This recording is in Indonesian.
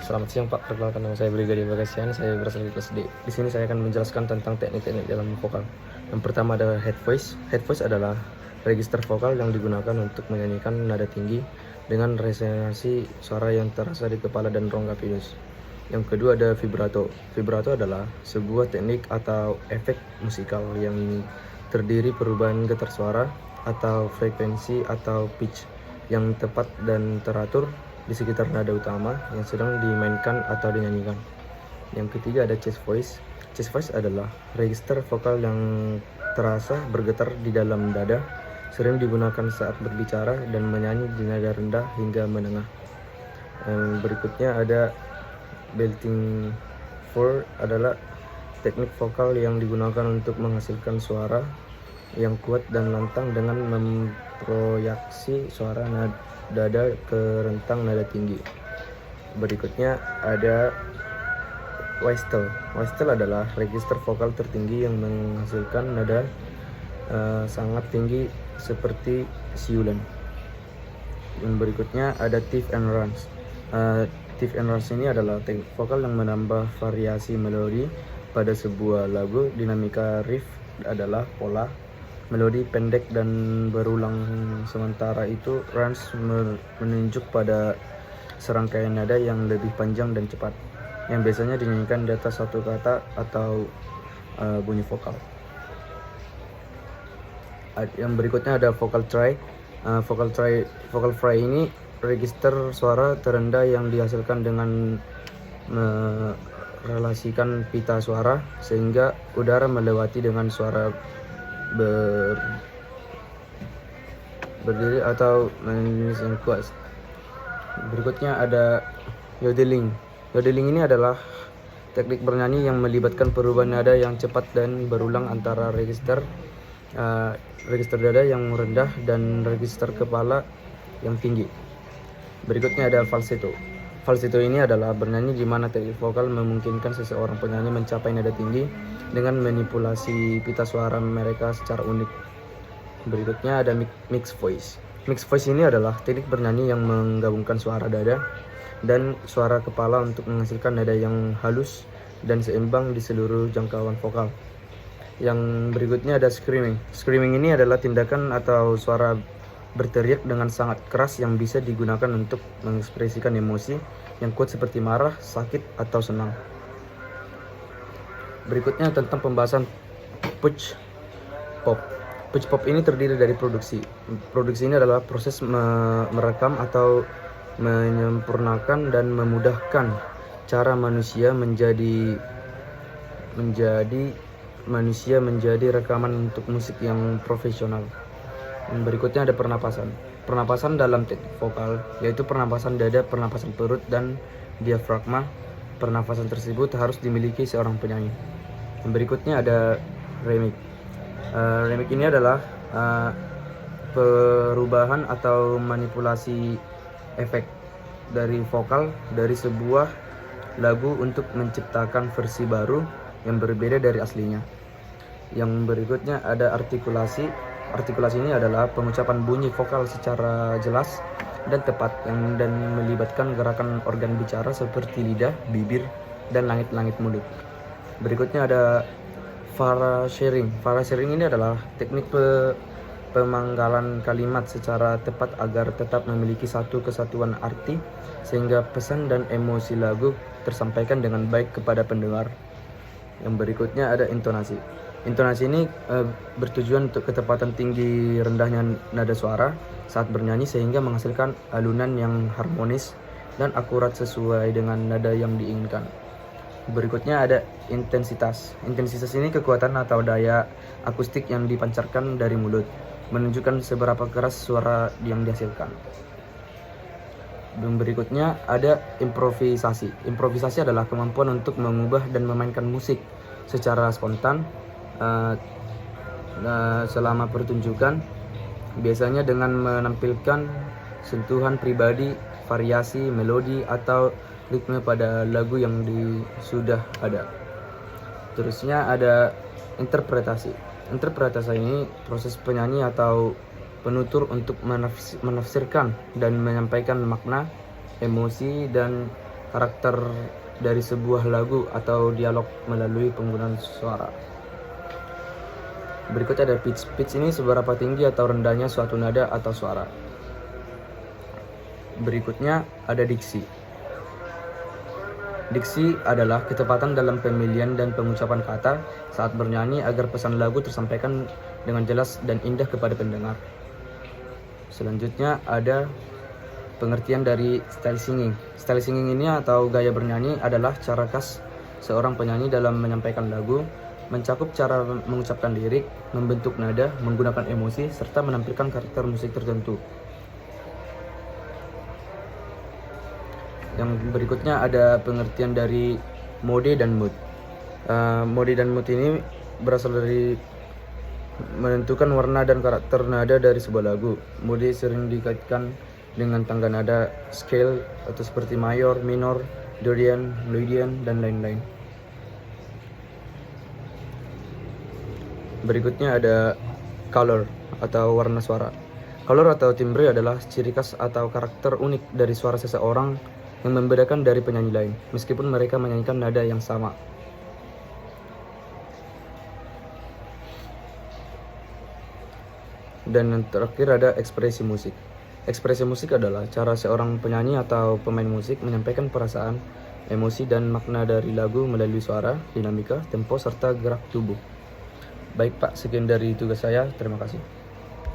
Selamat siang Pak, perkenalkan nama saya Brigadir Bagasian, saya berasal dari kelas D. Di sini saya akan menjelaskan tentang teknik-teknik dalam vokal. Yang pertama ada head voice. Head voice adalah register vokal yang digunakan untuk menyanyikan nada tinggi dengan resonansi suara yang terasa di kepala dan rongga pinus. Yang kedua ada vibrato. Vibrato adalah sebuah teknik atau efek musikal yang terdiri perubahan getar suara atau frekuensi atau pitch yang tepat dan teratur di sekitar nada utama yang sedang dimainkan atau dinyanyikan. Yang ketiga ada chest voice. Chest voice adalah register vokal yang terasa bergetar di dalam dada, sering digunakan saat berbicara dan menyanyi di nada rendah hingga menengah. Yang berikutnya ada belting four, adalah teknik vokal yang digunakan untuk menghasilkan suara yang kuat dan lantang dengan memproyeksi suara dada ke rentang nada tinggi. Berikutnya ada whistle. Whistle adalah register vokal tertinggi yang menghasilkan nada sangat tinggi seperti siulan. Yang berikutnya ada tiff and runs. Tiff and runs ini adalah teknik vokal yang menambah variasi melodi pada sebuah lagu. Dinamika riff adalah pola melodi pendek dan berulang, sementara itu runs menunjuk pada serangkaian nada yang lebih panjang dan cepat, yang biasanya dinyanyikan di atas satu kata atau bunyi vokal. Yang berikutnya ada vocal fry. Vocal fry ini register suara terendah yang dihasilkan dengan merelasikan pita suara sehingga udara melewati dengan suara berdiri atau menangis yang kuat. Berikutnya ada yodeling. Yodeling ini adalah teknik bernyanyi yang melibatkan perubahan nada yang cepat dan berulang antara register dada yang rendah dan register kepala yang tinggi. Berikutnya ada falsetto. Falsetto ini adalah bernyanyi di mana teknik vokal memungkinkan seseorang penyanyi mencapai nada tinggi dengan manipulasi pita suara mereka secara unik. Berikutnya ada mixed voice. Mixed voice ini adalah teknik bernyanyi yang menggabungkan suara dada dan suara kepala untuk menghasilkan nada yang halus dan seimbang di seluruh jangkauan vokal. Yang berikutnya ada screaming. Screaming ini adalah tindakan atau suara berteriak dengan sangat keras yang bisa digunakan untuk mengekspresikan emosi yang kuat seperti marah, sakit, atau senang. Berikutnya tentang pembahasan pitch pop. Pitch pop ini terdiri dari produksi. Produksi ini adalah proses merekam atau menyempurnakan dan memudahkan cara manusia menjadi rekaman untuk musik yang profesional. Berikutnya ada pernapasan. Pernapasan dalam teknik vokal yaitu pernapasan dada, pernapasan perut, dan diafragma. Pernapasan tersebut harus dimiliki seorang penyanyi. Yang berikutnya ada remix. Remix ini adalah perubahan atau manipulasi efek dari vokal dari sebuah lagu untuk menciptakan versi baru yang berbeda dari aslinya. Yang berikutnya ada artikulasi. Artikulasi ini adalah pengucapan bunyi vokal secara jelas dan tepat dan melibatkan gerakan organ bicara seperti lidah, bibir, dan langit-langit mulut. Berikutnya ada phrasing. Phrasing ini adalah teknik pemanggalan kalimat secara tepat agar tetap memiliki satu kesatuan arti sehingga pesan dan emosi lagu tersampaikan dengan baik kepada pendengar. Yang berikutnya ada intonasi. Intonasi ini bertujuan untuk ketepatan tinggi rendahnya nada suara saat bernyanyi sehingga menghasilkan alunan yang harmonis dan akurat sesuai dengan nada yang diinginkan. Berikutnya ada intensitas. Intensitas ini kekuatan atau daya akustik yang dipancarkan dari mulut, menunjukkan seberapa keras suara yang dihasilkan. Dan berikutnya ada improvisasi. Improvisasi adalah kemampuan untuk mengubah dan memainkan musik secara spontan selama pertunjukan, biasanya dengan menampilkan sentuhan pribadi, variasi melodi atau ritme pada lagu yang sudah ada. Terusnya ada interpretasi. Interpretasi ini proses penyanyi atau penutur untuk menafsirkan dan menyampaikan makna, emosi, dan karakter dari sebuah lagu atau dialog melalui penggunaan suara. Berikutnya ada pitch. Pitch ini seberapa tinggi atau rendahnya suatu nada atau suara. Berikutnya ada diksi. Diksi adalah ketepatan dalam pemilihan dan pengucapan kata saat bernyanyi agar pesan lagu tersampaikan dengan jelas dan indah kepada pendengar. Selanjutnya ada pengertian dari style singing. Style singing ini atau gaya bernyanyi adalah cara khas seorang penyanyi dalam menyampaikan lagu, mencakup cara mengucapkan lirik, membentuk nada, menggunakan emosi, serta menampilkan karakter musik tertentu. Yang berikutnya ada pengertian dari mode dan mood. Mode dan mood ini berasal dari menentukan warna dan karakter nada dari sebuah lagu. Mode sering dikaitkan dengan tangga nada, scale atau seperti mayor, minor, Dorian, Lloydian, dan lain-lain. Berikutnya ada color atau warna suara. Color atau timbre adalah ciri khas atau karakter unik dari suara seseorang yang membedakan dari penyanyi lain, meskipun mereka menyanyikan nada yang sama. Dan yang terakhir ada ekspresi musik. Ekspresi musik adalah cara seorang penyanyi atau pemain musik menyampaikan perasaan, emosi, dan makna dari lagu melalui suara, dinamika, tempo, serta gerak tubuh. Baik Pak, sekian dari tugas saya. Terima kasih.